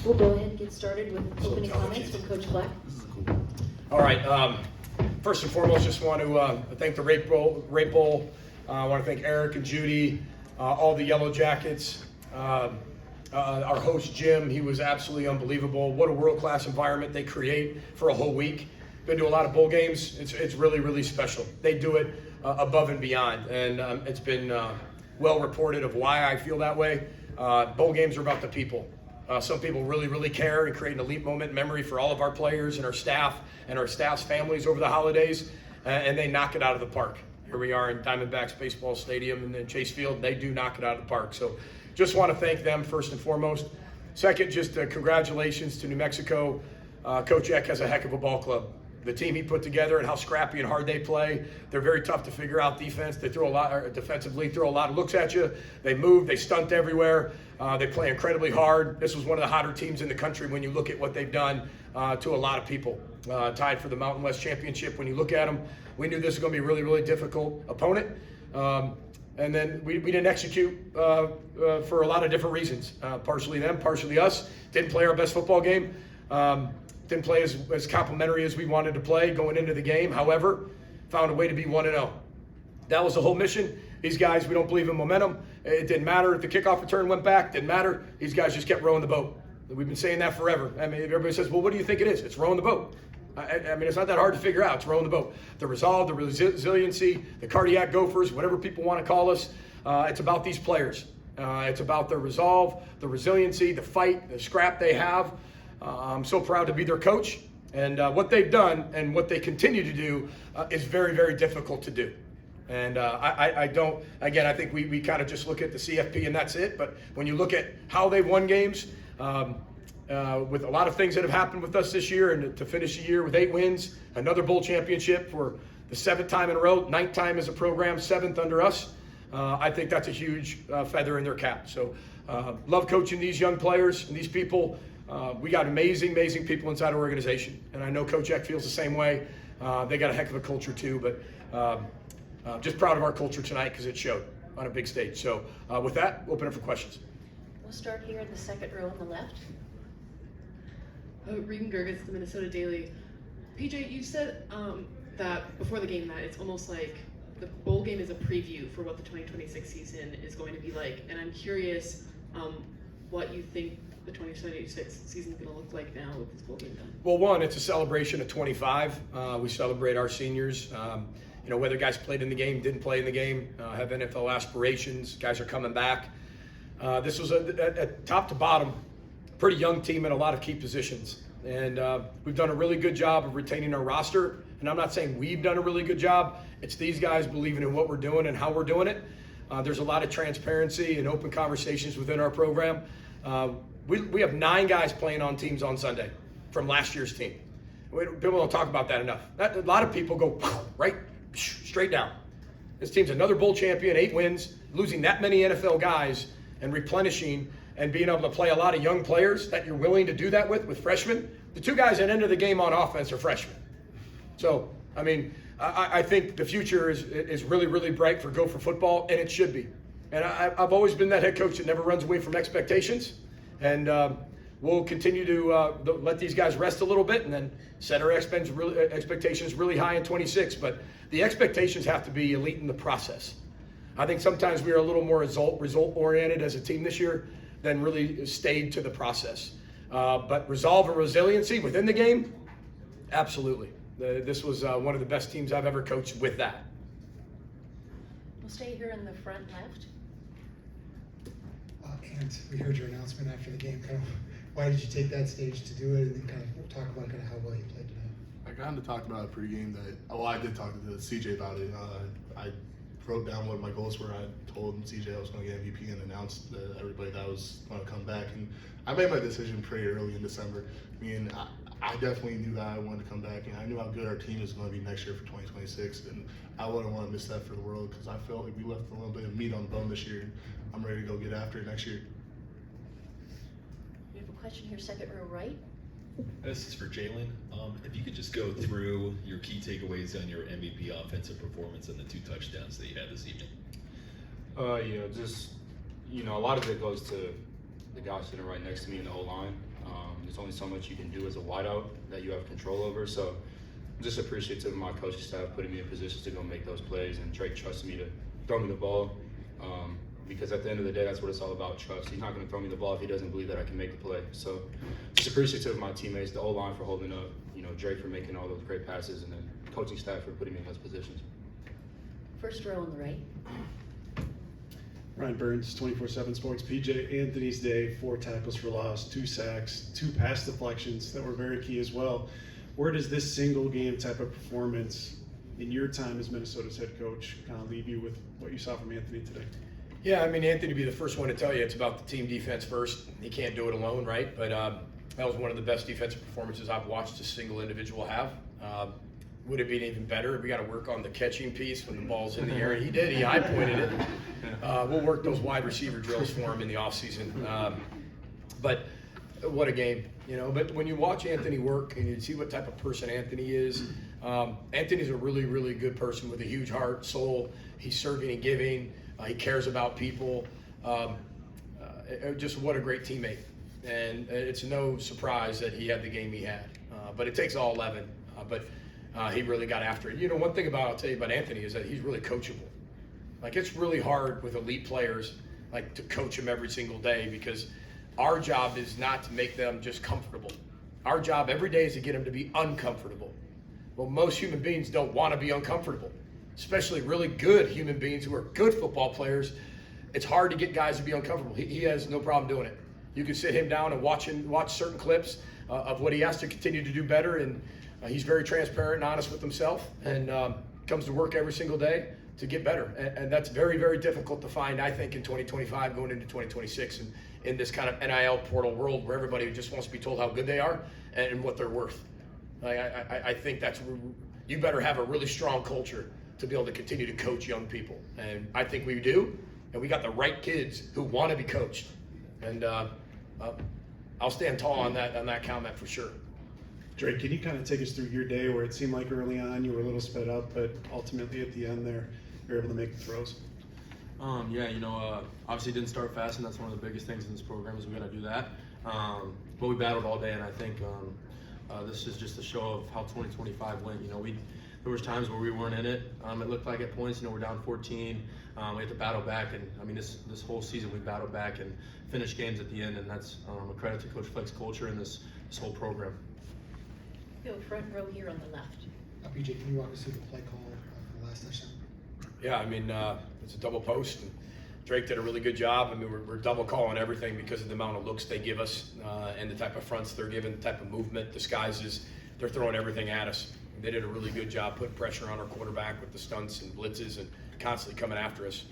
We'll go ahead and get started with opening comments from Coach Black. All right. First and foremost, just want to thank the Rape Bowl. I want to thank Eric and Judy, all the Yellow Jackets, our host Jim. He was absolutely unbelievable. What a world-class environment they create for a whole week. Been to a lot of bowl games. It's really, really special. They do it above and beyond, and it's been well reported of why I feel that way. Bowl games are about the people. Some people really, really care and create an elite moment in memory for all of our players and our staff and our staff's families over the holidays, and they knock it out of the park. Here we are in Diamondbacks Baseball Stadium and then Chase Field. They do knock it out of the park. So just want to thank them first and foremost. Second, just congratulations to New Mexico. Coach Eck has a heck of a ball club. The team he put together and how scrappy and hard they play. They're very tough to figure out defense. They throw a lot, defensively, throw a lot of looks at you. They move, they stunt everywhere. They play incredibly hard. This was one of the hotter teams in the country when you look at what they've done to a lot of people. Tied for the Mountain West Championship. When you look at them, we knew this was going to be a really, really difficult opponent. And then we didn't execute for a lot of different reasons. Partially them, partially us. Didn't play our best football game. Didn't play as complimentary as we wanted to play going into the game. However, found a way to be 1-0. That was the whole mission. These guys, we don't believe in momentum. It didn't matter if the kickoff return went back. Didn't matter. These guys just kept rowing the boat. We've been saying that forever. I mean, everybody says, well, what do you think it is? It's rowing the boat. I mean, it's not that hard to figure out. It's rowing the boat. The resolve, the resiliency, the cardiac gophers, whatever people want to call us, it's about these players. It's about their resolve, the resiliency, the fight, the scrap they have. I'm so proud to be their coach, and what they've done and what they continue to do is very, very difficult to do. And I don't, again, I think we kind of just look at the CFP and that's it. But when you look at how they've won games, with a lot of things that have happened with us this year, and to finish the year with 8 wins, another bowl championship for the 7th time in a row, 9th time as a program, 7th under us, I think that's a huge feather in their cap. So love coaching these young players and these people. We got amazing, amazing people inside our organization, and I know Coach Eck feels the same way. They got a heck of a culture too, but just proud of our culture tonight because it showed on a big stage. So with that, we'll open up for questions. We'll start here in the second row on the left. Regan Gerges, the Minnesota Daily. PJ, you said that before the game that it's almost like the bowl game is a preview for what the 2026 season is going to be like, and I'm curious what you think the 2026 season is going to look like now with this bowl game done. Well, one, it's a celebration of 25. We celebrate our seniors. You know, whether guys played in the game, didn't play in the game, have NFL aspirations, guys are coming back. This was a top to bottom, pretty young team in a lot of key positions. And we've done a really good job of retaining our roster. And I'm not saying we've done a really good job. It's these guys believing in what we're doing and how we're doing it. There's a lot of transparency and open conversations within our program. We have 9 guys playing on teams on Sunday from last year's team. People don't talk about that enough. A lot of people go right straight down. This team's another bowl champion, 8 wins, losing that many NFL guys and replenishing and being able to play a lot of young players that you're willing to do that with freshmen. The 2 guys that enter the game on offense are freshmen. So, I mean, I think the future is really, really bright for Gopher football, and it should be. And I've always been that head coach that never runs away from expectations. And we'll continue to let these guys rest a little bit and then set our expectations really high in 26. But the expectations have to be elite in the process. I think sometimes we are a little more result-oriented as a team this year than really stayed to the process. But resolve and resiliency within the game, absolutely. This was one of the best teams I've ever coached with that. We'll stay here in the front left. And we heard your announcement after the game. Kind of, why did you take that stage to do it, and then kind of talk about kind of how well you played tonight? I kind of talked about it pregame that, I did talk to CJ about it. I wrote down what my goals were. I told CJ I was going to get MVP and announced to everybody that I was going to come back. And I made my decision pretty early in December. I mean, I definitely knew that I wanted to come back, and I knew how good our team is going to be next year for 2026. And I wouldn't want to miss that for the world because I felt like we left a little bit of meat on the bone this year. I'm ready to go get after it next year. We have a question here, second row right. This is for Jalen. If you could just go through your key takeaways on your MVP offensive performance and the 2 touchdowns that you had this evening. Yeah, just, a lot of it goes to the guy sitting right next to me in the O-line. there's only so much you can do as a wideout that you have control over. So I'm just appreciative of my coaching staff putting me in positions to go make those plays, and Drake trusted me to throw me the ball. Because at the end of the day, that's what it's all about, trust. He's not going to throw me the ball if he doesn't believe that I can make the play. So just appreciative of my teammates, the O-line for holding up, Drake for making all those great passes, and then coaching staff for putting me in those positions. First row on the right. Ryan Burns, 24/7 Sports. PJ, Anthony's day, 4 tackles for loss, 2 sacks, 2 pass deflections that were very key as well. Where does this single game type of performance in your time as Minnesota's head coach kind of leave you with what you saw from Anthony today? Yeah, I mean, Anthony would be the first one to tell you it's about the team defense first. He can't do it alone, right? But that was one of the best defensive performances I've watched a single individual have. Would it be even better? We got to work on the catching piece when the ball's in the air. He did. He high pointed it. We'll work those wide receiver drills for him in the offseason. But what a game, But when you watch Anthony work and you see what type of person Anthony is, Anthony's a really, really good person with a huge heart, soul. He's serving and giving. He cares about people. Just what a great teammate. And it's no surprise that he had the game he had. But it takes all 11. But he really got after it. One thing I'll tell you about Anthony is that he's really coachable. Like, it's really hard with elite players, like, to coach them every single day, because our job is not to make them just comfortable. Our job every day is to get them to be uncomfortable. Well, most human beings don't want to be uncomfortable, especially really good human beings who are good football players. It's hard to get guys to be uncomfortable. He has no problem doing it. You can sit him down and watch certain clips of what he has to continue to do better, and he's very transparent and honest with himself, and comes to work every single day to get better. And that's very, very difficult to find, I think, in 2025 going into 2026, and in this kind of NIL portal world where everybody just wants to be told how good they are and what they're worth. I think you better have a really strong culture to be able to continue to coach young people. And I think we do, and we got the right kids who want to be coached. And I'll stand tall on that comment for sure. Drake, can you kind of take us through your day where it seemed like early on you were a little sped up, but ultimately at the end there, you're able to make the throws? Obviously didn't start fast, and that's one of the biggest things in this program is we got to do that. But we battled all day, and I think this is just a show of how 2025 went. There was times where we weren't in it. It looked like at points, we're down 14. We had to battle back, and I mean this whole season we battled back and finished games at the end, and that's a credit to Coach Fleck's culture and this whole program. We have a front row here on the left. PJ, can you walk us through the play call for the last touchdown? Yeah, I mean, it's a double post, and Drake did a really good job. I mean, we're double calling everything because of the amount of looks they give us and the type of fronts they're giving, the type of movement, disguises. They're throwing everything at us. They did a really good job putting pressure on our quarterback with the stunts and blitzes and constantly coming after us.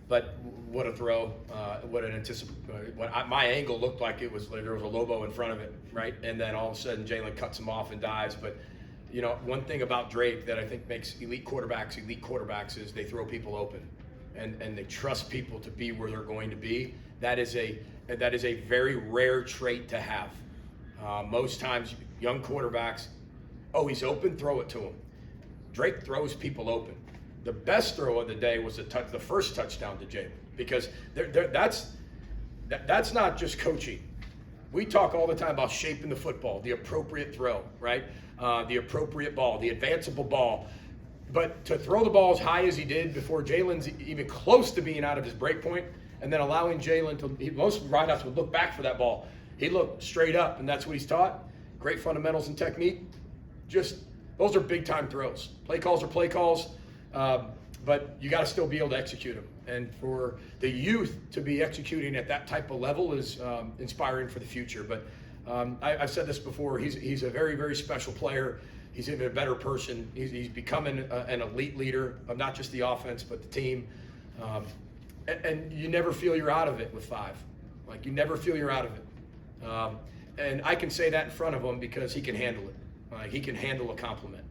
But what a throw! What an my angle looked like it was like there was a Lobo in front of it, right? And then all of a sudden Jalen cuts him off and dives. But one thing about Drake that I think makes elite quarterbacks is they throw people open, and they trust people to be where they're going to be. That is a very rare trait to have. Most times, young quarterbacks, he's open, throw it to him. Drake throws people open. The best throw of the day was the first touchdown to Jalen, because that's not just coaching. We talk all the time about shaping the football, the appropriate throw, right? The appropriate ball, the advanceable ball. But to throw the ball as high as he did before Jalen's even close to being out of his break point, and then allowing Jalen most wideouts would look back for that ball. He looked straight up, and that's what he's taught. Great fundamentals and technique. Those are big time throws. Play calls are play calls. But you got to still be able to execute them. And for the youth to be executing at that type of level is inspiring for the future. But I've said this before, he's a very, very special player. He's even a better person. He's becoming an elite leader of not just the offense, but the team. And you never feel you're out of it with 5. Like, you never feel you're out of it. And I can say that in front of him because he can handle it. He can handle a compliment.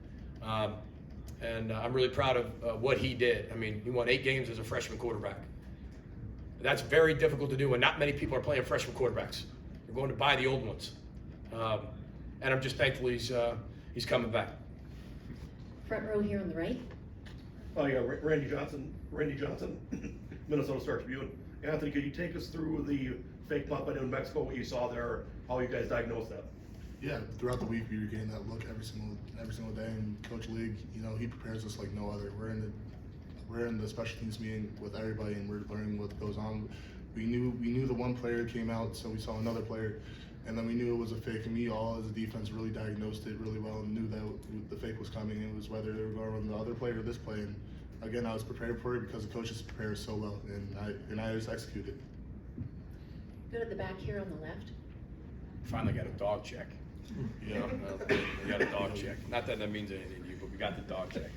And I'm really proud of what he did. I mean, he won 8 games as a freshman quarterback. That's very difficult to do, and not many people are playing freshman quarterbacks. They're going to buy the old ones. And I'm just thankful he's coming back. Front row here on the right. Oh yeah, Randy Johnson, Minnesota Star Tribune. Anthony, could you take us through the fake punt by New Mexico, what you saw there, how you guys diagnosed that? Yeah, throughout the week we were getting that look every single day, and Coach League, you know, he prepares us like no other. We're in the special teams meeting with everybody, and we're learning what goes on. We knew the one player came out, so we saw another player, and then we knew it was a fake. And we all, as a defense, really diagnosed it really well and knew that the fake was coming. It was whether they were going to run the other play or this play. And again, I was prepared for it because the coaches prepare so well, and I just executed. Go to the back here on the left. Finally got a dog check. Yeah. We got a dog check. Not that means anything to you, but we got the dog check.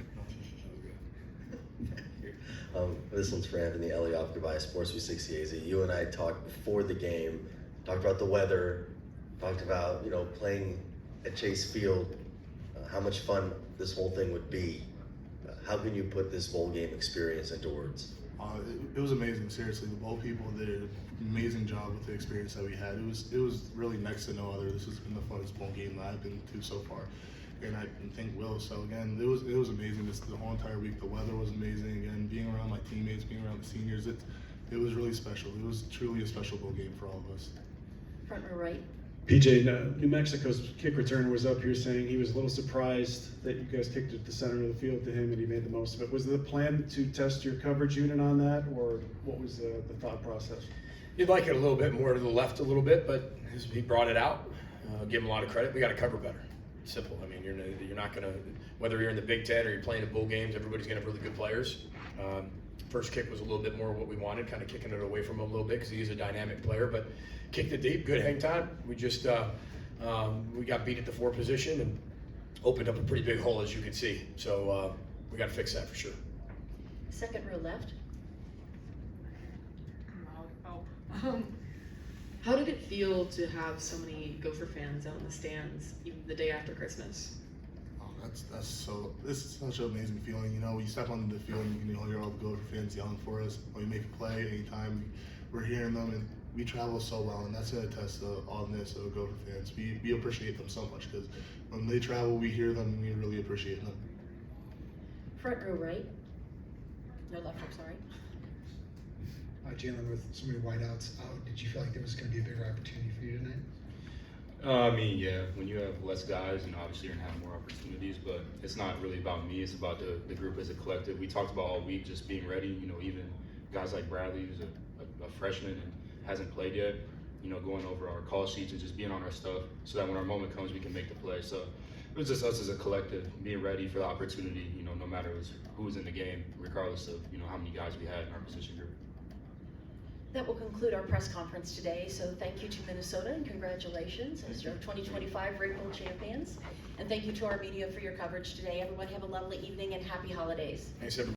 This one's for Anthony Elioff, goodbye, Sports 360 AZ. You and I talked before the game, talked about the weather, talked about, you know, playing at Chase Field, how much fun this whole thing would be. How can you put this bowl game experience into words? It was amazing, seriously. The bowl people did an amazing job with the experience that we had. It was really next to no other. This has been the funnest bowl game that I've been to so far, and I think will. So again, it was amazing. The whole entire week, the weather was amazing. Again, being around my teammates, being around the seniors, it was really special. It was truly a special bowl game for all of us. Front row right. PJ, New Mexico's kick returner was up here saying he was a little surprised that you guys kicked it to the center of the field to him and he made the most of it. Was the plan to test your coverage unit on that, or what was the thought process? You'd like it a little bit more to the left a little bit, but he brought it out. Give him a lot of credit. We got to cover better. Simple. I mean, you're not going to, whether you're in the Big Ten or you're playing in bowl games, everybody's going to have really good players. First kick was a little bit more what we wanted, kind of kicking it away from him a little bit because he's a dynamic player, but kicked it deep, good hang time. We just, we got beat at the 4 position and opened up a pretty big hole, as you can see. So we got to fix that for sure. Second row left. How did it feel to have so many Gopher fans out in the stands even the day after Christmas? Oh, this is such an amazing feeling. You know, when you step onto the field and you can hear all the Gopher fans yelling for us. When we make a play, anytime we're hearing them, and we travel so well, and that's going to test the awesomeness of Gopher fans. We appreciate them so much because when they travel, we hear them and we really appreciate them. Front row right. No, left, I'm sorry. Jalen, with so many wideouts out, did you feel like there was going to be a bigger opportunity for you tonight? I mean, yeah, when you have less guys, and obviously you're gonna have more opportunities, but it's not really about me, it's about the group as a collective. We talked about all week just being ready, you know, even guys like Bradley, who's a freshman and hasn't played yet, you know, going over our call sheets and just being on our stuff so that when our moment comes, we can make the play. So it was just us as a collective being ready for the opportunity, you know, no matter who was in the game, regardless of, you know, how many guys we had in our position group. That will conclude our press conference today. So thank you to Minnesota and congratulations as your 2025 Red Bull champions. And thank you to our media for your coverage today. Everyone have a lovely evening and happy holidays. Thanks, everybody.